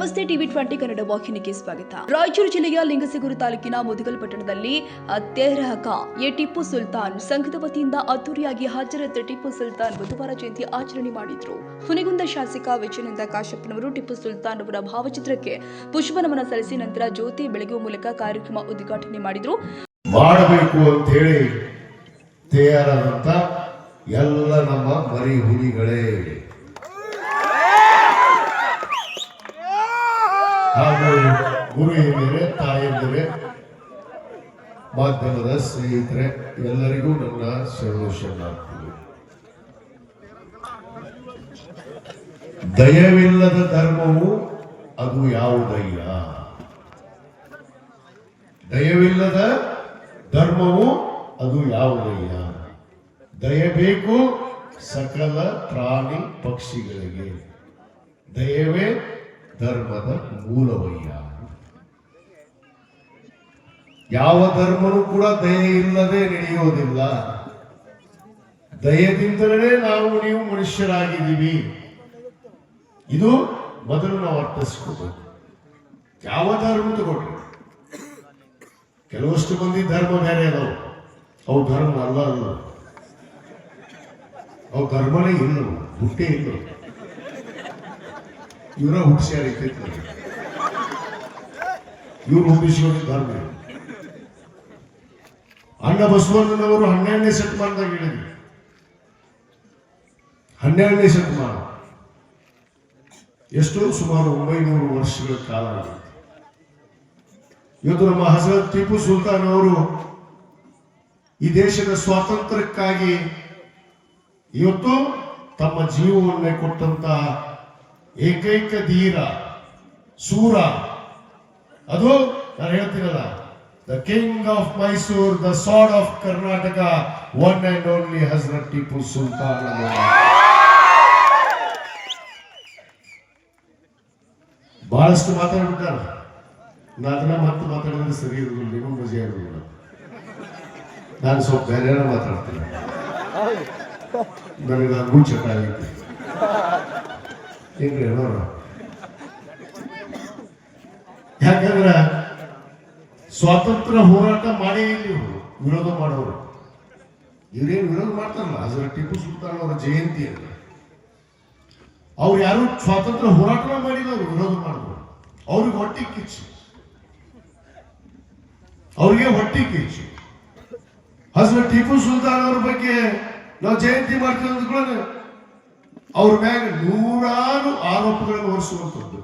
ನಮಸ್ತೆ ಟಿವಿ 20 ಕನ್ನಡ ವಾಹಿನಿಗೆ ಸ್ವಾಗತ. ರಾಯಚೂರು ಜಿಲ್ಲೆಯ ಲಿಂಗಸಗೂರು ತಾಲೂಕಿನ ಮುದಗಲ್ ಪಟ್ಟಣದಲ್ಲಿ ತೆಹರಕ ಟಿಪ್ಪು ಸುಲ್ತಾನ್ ಸಂಘದ ವತಿಯಿಂದ ಅದ್ದೂರಿಯಾಗಿ ಹಜರತ್ ಟಿಪ್ಪು ಸುಲ್ತಾನ್ ಬುಧವಾರ ಜಯಂತಿ ಆಚರಣೆ ಮಾಡಿದ್ರು. ಹುನಗುಂದ ಶಾಸಕ ವಿಜಯಾನಂದ ಕಾಶಪ್ಪನವರು ಟಿಪ್ಪು ಸುಲ್ತಾನ್ ಅವರ ಭಾವಚಿತ್ರಕ್ಕೆ ಪುಷ್ಪನಮನ ಸಲ್ಲಿಸಿ ನಂತರ ಜ್ಯೋತಿ ಬೆಳಗುವ ಮೂಲಕ ಕಾರ್ಯಕ್ರಮ ಉದ್ಘಾಟನೆ ಮಾಡಿದ್ರು. ಮಾಡಬೇಕು ಅಂತ ಹೇಳಿ ತಯಾರಾದಂತ ಎಲ್ಲ ನಮ್ಮ ಮರಿ ಹುಲಿಗಳೇ ಹಾಗೂ ಗುರು ಹಿರಿಯರೇ, ತಾಯಂದಿರೇ, ಮಾಧ್ಯಮದ ಸ್ನೇಹಿತರೆ, ಎಲ್ಲರಿಗೂ ನನ್ನ ಶರಣಾರ್ಥಿಗಳು. ದಯವಿಲ್ಲದ ಧರ್ಮವು ಅದು ಯಾವುದಯ್ಯ? ದಯವಿಲ್ಲದ ಧರ್ಮವು ಅದು ಯಾವುದಯ್ಯ? ದಯಬೇಕು ಸಕಲ ಪ್ರಾಣಿ ಪಕ್ಷಿಗಳಿಗೆ, ದಯವೇ ಧರ್ಮದ ಮೂಲವಯ್ಯ. ಯಾವ ಧರ್ಮನೂ ಕೂಡ ದಯೆ ಇಲ್ಲದೆ ನಡೆಯೋದಿಲ್ಲ. ದಯದಿಂದಲೇ ನಾವು ನೀವು ಮನುಷ್ಯರಾಗಿದ್ದೀವಿ. ಇದು ಮೊದಲು ನಾವು ಅರ್ಥಿಸ್ಕೋಬೇಕು. ಯಾವ ಧರ್ಮ ತಗೊಂಡ್ರಿ, ಕೆಲವಷ್ಟು ಮಂದಿ ಧರ್ಮ ಬೇರೆ ಅದಾವ, ಅವು ಧರ್ಮ ಅಲ್ಲ. ಅವು ಧರ್ಮನೇ ಇಲ್ಲ, ಹುಟ್ಟೇ ಇಲ್ಲ. ಇವರ ಹುಟ್ಟಿಸ್ಯಾರ ಇವ್ರು ಹುಟ್ಟಿಸಿದ ಧರ್ಮ. ಅಣ್ಣ ಬಸವಣ್ಣನವರು 12ನೇ ಶತಮಾನದಾಗ ಹೇಳಿದ್ರು. 12ನೇ ಶತಮಾನ ಎಷ್ಟು? ಸುಮಾರು 900 ವರ್ಷಗಳ ಕಾಲ ಆಗಿದೆ. ಇವತ್ತು ನಮ್ಮ ಹಜರತ್ ಟಿಪ್ಪು ಸುಲ್ತಾನ್ ಅವರು ಈ ದೇಶದ ಸ್ವಾತಂತ್ರ್ಯಕ್ಕಾಗಿ ಇವತ್ತು ತಮ್ಮ ಜೀವವನ್ನೇ ಕೊಟ್ಟಂತ ಏಕೈಕ ಧೀರ ಸೂರ. ಅದು ನಾನು ಹೇಳ್ತೀನಲ್ಲ, the king of Mysore, the sword of Karnataka, one and only Hazrat Tipu Sultan. ಬಹಳಷ್ಟು ಮಾತಾಡ್ಬಿಟ್ಟಾರ. ಅದನ್ನ ಮತ್ತೆ ಮಾತಾಡಿದ್ರೆ ಸರಿ ಇರೋದಿಲ್ಲ, ನಿಮಗೂ ಮಜಾ ಇರೋದಿಲ್ಲ. ನಾನು ಸ್ವಲ್ಪ ಬೇರೆ ಮಾತಾಡ್ತೀನಿ, ನನಗೆ ಅದು ಚಟ ಆಗೈತಿ. ಏನ್ರಿ ನೋಡ, ಯಾಕಂದ್ರೆ ಸ್ವಾತಂತ್ರ್ಯ ಹೋರಾಟ ಮಾಡೇ ಇಲ್ಲ ಇವರು, ವಿರೋಧ ಮಾಡೋರು. ಇವ್ರೇನು ವಿರೋಧ ಮಾಡ್ತಾರಲ್ಲ ಹಜರತ್ ಟಿಪ್ಪು ಸುಲ್ತಾನ್ ಅವರ ಜಯಂತಿ ಅಂತ, ಅವ್ರು ಯಾರು ಸ್ವಾತಂತ್ರ್ಯ ಹೋರಾಟ ಮಾಡಿಲ್ಲ, ಅವರು ವಿರೋಧ ಮಾಡಿದ್ರು. ಅವ್ರಿಗೆ ಹೊಟ್ಟೆ ಕಿಚ್ಚು, ಅವ್ರಿಗೆ ಹೊಟ್ಟೆ ಕಿಚ್ಚು. ಹಜರತ್ ಟಿಪ್ಪು ಸುಲ್ತಾನ್ ಅವ್ರ ಬಗ್ಗೆ ನಾವು ಜಯಂತಿ ಮಾಡ್ತೀವಿ ಅಂದ್ಕೊಳ್ಳೋಣ, ಅವ್ರ ಮ್ಯಾಗ 100 ಆರೋಪಗಳನ್ನು ಹೊರಿಸುವಂಥದ್ದು.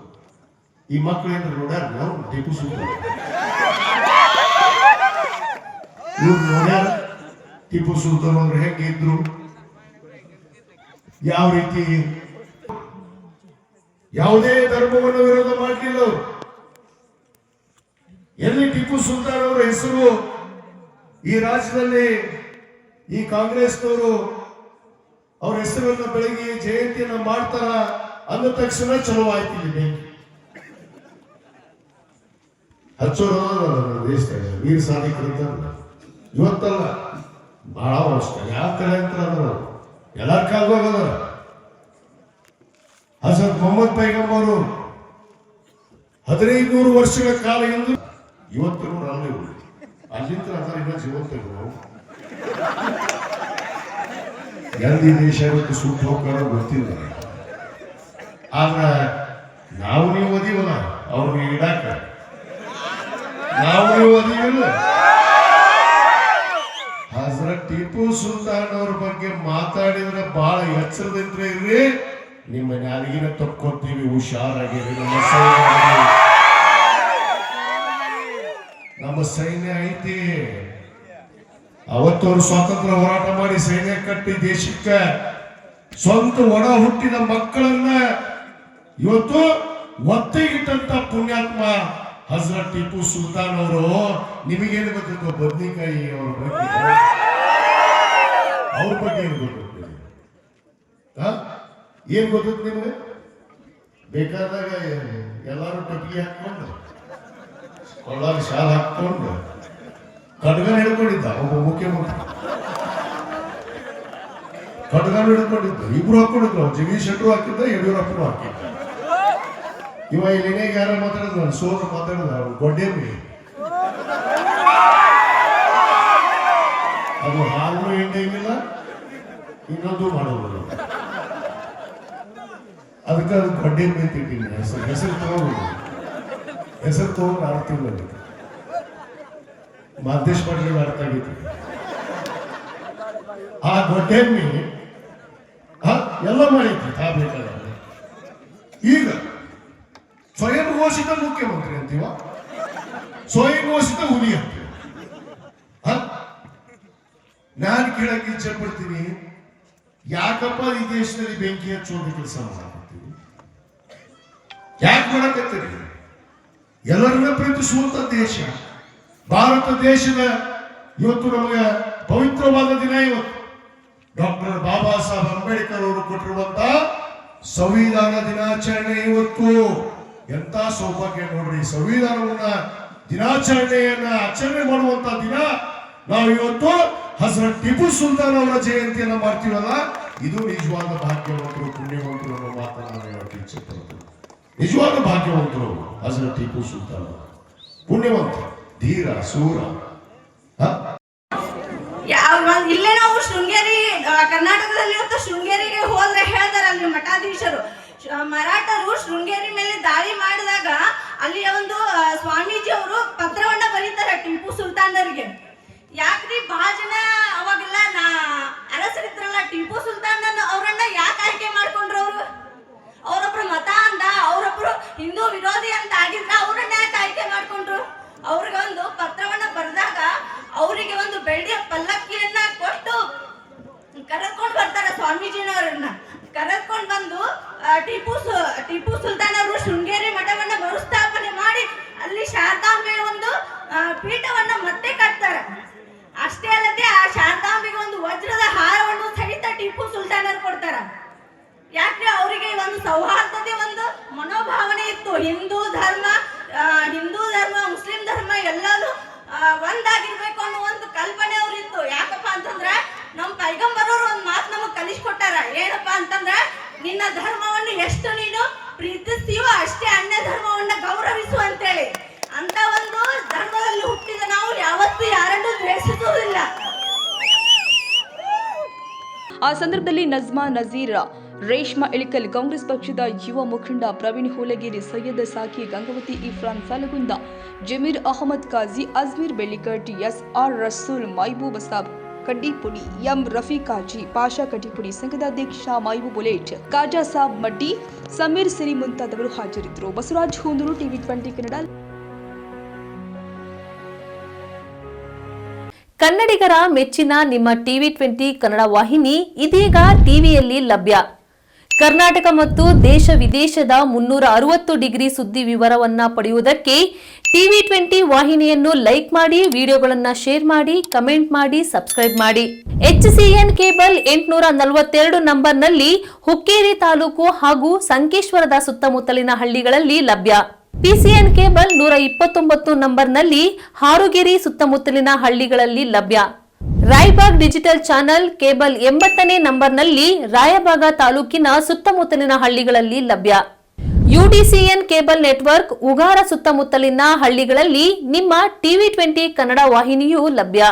ಈ ಮಕ್ಕಳು ಏನಾದ್ರು ನೋಡ್ಯಾರ? ನಾವು ಟಿಪ್ಪು ಸುಲ್ತಾನ್ ಇವ್ರು ನೋಡ್ಯಾರ? ಟಿಪ್ಪು ಸುಲ್ತಾನ್ ಅವ್ರು ಹೆಂಗಿದ್ರು, ಯಾವ ರೀತಿ, ಯಾವುದೇ ಧರ್ಮವನ್ನು ವಿರೋಧ ಮಾಡಲಿಲ್ಲ ಅವರು. ಎಲ್ಲಿ ಟಿಪ್ಪು ಸುಲ್ತಾನ್ ಅವರ ಹೆಸರು ಈ ರಾಜ್ಯದಲ್ಲಿ ಈ ಕಾಂಗ್ರೆಸ್ನವರು ಅವ್ರ ಹೆಸರನ್ನ ಬೆಳಗ್ಗೆ ಜಯಂತಿಯನ್ನ ಮಾಡ್ತಾರ ಅಂದ ತಕ್ಷಣ ಚಲೋ ಆಯ್ತಿಲ್ಲ. ಬೆಂಕಿ ಹಚ್ಚೋರು ದೇಶದಾಗ ವೀರ ಸಾಧಿಕರಂತ ಇವತ್ತಲ್ಲ, ಬಹಳ ವರ್ಷ ಯಾವ ಕಡೆ ಅಂತ ಅದ್ರ ಎಲ್ಲರ ಕಾಲದಾಗ ಅದಾರ. ಹಜರತ್ ಮೊಹಮ್ಮದ್ ಪೈಗಂಬರು 1500 ವರ್ಷಗಳ ಕಾಲ ಎಂದು ಇವತ್ತು ಅಲ್ಲಿ ಅಲ್ಲಿಂದ ಅದರ ಇನ್ನ ಜೀವಂತರು ಎಲ್ಲಿ ದೇಶ ಇವತ್ತು ಸುಟ್ಟು ಹೋಗ್ತಾರೋ ಗೊತ್ತಿಲ್ಲ. ಆದ್ರೆ ನಾವು ನೀವು ಓದಿವಲ್ಲ, ಅವ್ರನ್ನ ಇಡಾಕ ನಾವು ನೀವು ಓದಿವಿಲ್ಲ. ಹಜರತ್ ಟಿಪ್ಪು ಸುಲ್ತಾನ್ ಅವ್ರ ಬಗ್ಗೆ ಮಾತಾಡಿದ್ರೆ ಬಹಳ ಎಚ್ಚರದಿಂದ ಇರ್ರಿ. ನಿಮ್ಮ ನಾಲಿಗೆನ ತಕ್ಕೊತೀವಿ, ಹುಷಾರಾಗಿರಿ. ನಮ್ಮ ಸೈನ್ಯ ಐತಿ. ಅವತ್ತವರು ಸ್ವಾತಂತ್ರ್ಯ ಹೋರಾಟ ಮಾಡಿ ಸೈನ್ಯ ಕಟ್ಟಿ ದೇಶಕ್ಕೆ ಸ್ವಂತ ಒಡ ಹುಟ್ಟಿದ ಮಕ್ಕಳನ್ನ ಇವತ್ತು ಒತ್ತೆಗಿಟ್ಟಂತ ಪುಣ್ಯಾತ್ಮ ಹಜರತ್ ಟಿಪ್ಪು ಸುಲ್ತಾನ್ ಅವರು. ನಿಮಗೇನು ಗೊತ್ತಿತ್ತು? ಬದ್ನಿಕಾಯಿ ಅವ್ರ ಬಗ್ಗೆ ಏನು ಗೊತ್ತಿತ್ತು? ಏನ್ ಗೊತ್ತಿತ್ತು ನಿಮ್ಗೆ? ಬೇಕಾದಾಗ ಎಲ್ಲಾರು ಟೊಪ್ಪಿಗೆ ಹಾಕೊಂಡು, ಕೊಳ್ಳಾಗ ಶಾಲ್ ಹಾಕೊಂಡು, ಖಡ್ಗನ ಹಿಡ್ಕೊಂಡಿದ್ದ ಒಬ್ಬ ಮುಖ್ಯಮಂತ್ರಿ. ಖಡ್ಗನ ಹಿಡ್ಕೊಂಡಿದ್ದ, ಇಬ್ರು ಹಾಕೊಂಡಿದ್ರು. ಜಗದೀಶ್ ಶೆಟ್ಟರು ಹಾಕಿದ್ದ, ಯಡಿಯೂರಪ್ಪರು ಹಾಕಿದ್ದ. ಇವ ಇಲ್ಲಿನೇ ಯಾರ ಮಾತಾಡಿದ ಸೋದ್ರ ಮಾತಾಡಿದ ಅವ್ರು ಗೊಡ್ಡೇರಿ ಅದು ಹಾಲು ಹಿಂಡಿಲ್ಲ ಇನ್ನೊಂದು ಮಾಡೋದಿಲ್ಲ ಅದಕ್ಕೆ ಅದು ಗೊಡ್ಡೇರಿ ತಿಂತೀನಿ ಹೆಸರು ತಗೊಂಡು ಆಡ್ತಿಲ್ಲ ಮಾದೇಶ್ ಪಾಟೀಲ್ ಅರ್ಥ ಆಗೈತಿ ಆ ಗೊಡ್ಡೇರಿ ಎಲ್ಲ ಮಾಡೈತಿ ತಾ ಬೇಕಾದ್ರೆ ಈಗ ಸ್ವಯಂ ಘೋಷಿತ ಮುಖ್ಯಮಂತ್ರಿ ಅಂತೀವ ಸ್ವಯಂ ಘೋಷಿತ ಹುಲಿ ಅಂತೀವ ನಾನು ಕೇಳಕ್ಕೆ ಇಚ್ಛೆ ಪಡ್ತೀನಿ ಯಾಕಪ್ಪ ಈ ದೇಶದಲ್ಲಿ ಬೆಂಕಿ ಹಚ್ಚುವಂತ ಕೆಲಸ ಮಾಡಕತ್ತೀವಿ ಯಾಕೆ ಮಾಡಕತ್ತೀರಿ ಎಲ್ಲರನ್ನ ಪ್ರೀತಿಸುವಂತ ದೇಶ ಭಾರತ ದೇಶದ ಇವತ್ತು ನಮಗೆ ಪವಿತ್ರವಾದ ದಿನ ಇವತ್ತು ಡಾಕ್ಟರ್ ಬಾಬಾ ಸಾಹೇಬ್ ಅಂಬೇಡ್ಕರ್ ಅವರು ಕೊಟ್ಟಿರುವಂತ ಸಂವಿಧಾನ ದಿನಾಚರಣೆ ಇವತ್ತು ಎಂತ ಸೌಭಾಗ್ಯ ನೋಡ್ರಿ ಸಂವಿಧಾನವನ್ನ ದಿನಾಚರಣೆಯನ್ನ ಆಚರಣೆ ಮಾಡುವಂತ ದಿನ ನಾವು ಇವತ್ತು ಹಜರತ್ ಟಿಪ್ಪು ಸುಲ್ತಾನ್ ಅವರ ಜಯಂತಿಯನ್ನ ಮಾಡ್ತೀವಲ್ಲ ಇದು ನಿಜವಾದ ಭಾಗ್ಯವಂತರು ಪುಣ್ಯವಂತರು ಅನ್ನೋ ಮಾತನ್ನ ಹೇಳಕ್ಕೆ ಇಚ್ಛೆ ಪಡ್ತೀನಿ ನಿಜವಾದ ಭಾಗ್ಯವಂತರು ಹಜರತ್ ಟಿಪ್ಪು ಸುಲ್ತಾನ್ ಪುಣ್ಯವಂತ ಧೀರ ಸೂರ ಇಲ್ಲೇ ನಾವು ಶೃಂಗೇರಿ ಕರ್ನಾಟಕದಲ್ಲಿ ಇವತ್ತು ಶೃಂಗೇರಿಗೆ ಹೋದ್ರೆ ಹೇಳ್ತಾರೆ ಅಲ್ಲಿ ಮಠಾಧೀಶರು ಮರಾಠರು ಶೃಂಗೇರಿ ಮೇಲೆ ದಾಳಿ ಮಾಡಿದಾಗ ಅಲ್ಲಿ ಒಂದು ಸ್ವಾಮೀಜಿ ಅವರು ಪತ್ರವನ್ನ ಬರೀತಾರೆ ಟಿಪ್ಪು ಸುಲ್ತಾನರಿಗೆ ಯಾಕ್ರಿ ಬಹಳ ಜನ ಅವಾಗೆಲ್ಲ ಅರಸರಿದ್ರಲ್ಲ ಟಿಪ್ಪು ಸುಲ್ತಾನ್ ಅವ್ರನ್ನ ಯಾಕೆ ಆಯ್ಕೆ ಮಾಡ್ಕೊಂಡ್ರು ಅವರೊಬ್ರು ಮತ ಅಂದ ಅವರೊಬ್ರು ಹಿಂದೂ ವಿರೋಧಿ ಅಂತ ಆಗಿದ್ರ ಅವ್ರನ್ನ ಯಾಕೆ ಆಯ್ಕೆ ಮಾಡ್ಕೊಂಡ್ರು ಅವ್ರಿಗೆ ಒಂದು ಪತ್ರವನ್ನ ಬರೆದಾಗ ಅವರಿಗೆ ಒಂದು ಬೆಳ್ಳಿಯ ಪಲ್ಲಕ್ಕಿಯನ್ನ ಕೊಟ್ಟು ಕರೆದುಕೊಂಡು ಬರ್ತಾರೆ ಸ್ವಾಮೀಜಿನವರನ್ನ ಕರೆದುಕೊಂಡು ಬಂದು ಟಿಪ್ಪು ಸುಲ್ತಾನ್ ಅವರು ಶೃಂಗೇರಿ ಮಠವನ್ನ ಮರುಸ್ಥಾಪನೆ ಮಾಡಿ ಅಲ್ಲಿ ಶಾರದಾಂಬೆ ಒಂದು ಪೀಠವನ್ನ ಮತ್ತೆ ಕಟ್ತಾರೆ ಅಷ್ಟೇ ಅಲ್ಲದೆ ಆ ಶಾರದಾಂಬೆಗೆ ಒಂದು ವಜ್ರದ ಹಾರವನ್ನು ಸಹಿತ ಟಿಪ್ಪು ಸುಲ್ತಾನರು ಕೊಡ್ತಾರ ಯಾಕೆ ಅವರಿಗೆ ಒಂದು ಸೌಹಾರ್ದತೆ ಒಂದು ಮನೋಭಾವನೆ ಇತ್ತು ಹಿಂದೂ ಧರ್ಮ ಮುಸ್ಲಿಂ ಧರ್ಮ ಎಲ್ಲರೂ ಒಂದಾಗಿರ್ಬೇಕು ಅನ್ನೋ ಒಂದು ಕಲ್ಪನೆ ಅವ್ರಿತ್ತು ಯಾಕಪ್ಪ ಅಂತಂದ್ರ ನಮ್ ಪೈಗಂಬರವ್ರು ಒಂದ್ ಮಾತು ನಮಗ್ ಕಲಿಸ್ಕೊಟ್ಟಾರ ಏನಪ್ಪಾ ಅಂತಂದ್ರ ನಿನ್ನ ಧರ್ಮವನ್ನು ಎಷ್ಟು ನೀನು ಪ್ರೀತಿಸ್ತೀವೋ ಅಷ್ಟೇ ಅನ್ಯ ಧರ್ಮವನ್ನ ಗೌರವಿಸು ಅಂತೇಳಿ ಅಂತ ಒಂದು ಧರ್ಮದಲ್ಲಿ ಹುಟ್ಟಿದ ನಾವು ಯಾವತ್ತೂ ಯಾರನ್ನೂ ದ್ವೇಷಿಸುವುದಿಲ್ಲ. ಆ ಸಂದರ್ಭದಲ್ಲಿ ನಜ್ಮಾ ನಜೀರ್, ರೇಷ್ಮಾ ಇಳಿಕಲ್, ಕಾಂಗ್ರೆಸ್ ಪಕ್ಷದ ಯುವ ಮುಖಂಡ ಪ್ರವೀಣ್ ಹೂಲಗೇರಿ, ಸೈಯದ್ ಸಾಕಿ, ಗಂಗಾವತಿ, ಇಫ್ರಾನ್ ಫಲಗುಂದ, ಜಮೀರ್ ಅಹಮದ್ ಕಾಜಿ, ಅಜ್ಮೀರ್ ಬೆಳ್ಳಿಕಟ್ಟಿ, SR ರಸೂಲ್, ಮೈಬೂಬ್ ಸಾಬ್ ಕಡ್ಡಿಪುಡಿ, ಎಂ ರಫೀಕಾಜಿ, ಪಾಷಾ ಕಡ್ಡಿಪುಡಿ, ಸಂಘದ ಅಧ್ಯಕ್ಷ ಮೈಬೂಬ್ ಬುಲೆಟ್, ಕಾಜಾ ಸಾಬ್ ಮಡ್ಡಿ, ಸಮೀರ್ ಸಿರಿ ಮುಂತಾದವರು ಹಾಜರಿದ್ದರು. ಬಸವರಾಜ್ ಹೂಂದೂರು, TV20 ಕನ್ನಡ. ಕನ್ನಡಿಗರ ಮೆಚ್ಚಿನ ನಿಮ್ಮ TV20 ಕನ್ನಡ ವಾಹಿನಿ ಇದೀಗ ಟಿವಿಯಲ್ಲಿ ಲಭ್ಯ. ಕರ್ನಾಟಕ ಮತ್ತು ದೇಶ ವಿದೇಶದ 360 ಡಿಗ್ರಿ ಸುದ್ದಿ ವಿವರವನ್ನ ಪಡೆಯುವುದಕ್ಕೆ TV20 ವಾಹಿನಿಯನ್ನು ಲೈಕ್ ಮಾಡಿ, ವಿಡಿಯೋಗಳನ್ನು ಶೇರ್ ಮಾಡಿ, ಕಮೆಂಟ್ ಮಾಡಿ, ಸಬ್ಸ್ಕ್ರೈಬ್ ಮಾಡಿ. HCN ಕೇಬಲ್ 842 ನಂಬರ್ನಲ್ಲಿ ಹುಕ್ಕೇರಿ ತಾಲೂಕು ಹಾಗೂ ಸಂಕೇಶ್ವರದ ಸುತ್ತಮುತ್ತಲಿನ ಹಳ್ಳಿಗಳಲ್ಲಿ ಲಭ್ಯ. PCN ಕೇಬಲ್ 129 ನಂಬರ್ನಲ್ಲಿ ಹಾರುಗೆರೆ ಸುತ್ತಮುತ್ತಲಿನ ಹಳ್ಳಿಗಳಲ್ಲಿ ಲಭ್ಯ. ರಾಯಬಾಗ್ ಡಿಜಿಟಲ್ ಚಾನೆಲ್ ಕೇಬಲ್ 80ನೇ ನಂಬರ್ನಲ್ಲಿ ರಾಯಬಾಗ ತಾಲೂಕಿನ ಸುತ್ತಮುತ್ತಲಿನ ಹಳ್ಳಿಗಳಲ್ಲಿ ಲಭ್ಯ. UDCN ಕೇಬಲ್ ನೆಟ್ವರ್ಕ್ ಉಗಾರ ಸುತ್ತಮುತ್ತಲಿನ ಹಳ್ಳಿಗಳಲ್ಲಿ ನಿಮ್ಮ TV20 ಕನ್ನಡ ವಾಹಿನಿಯೂ ಲಭ್ಯ.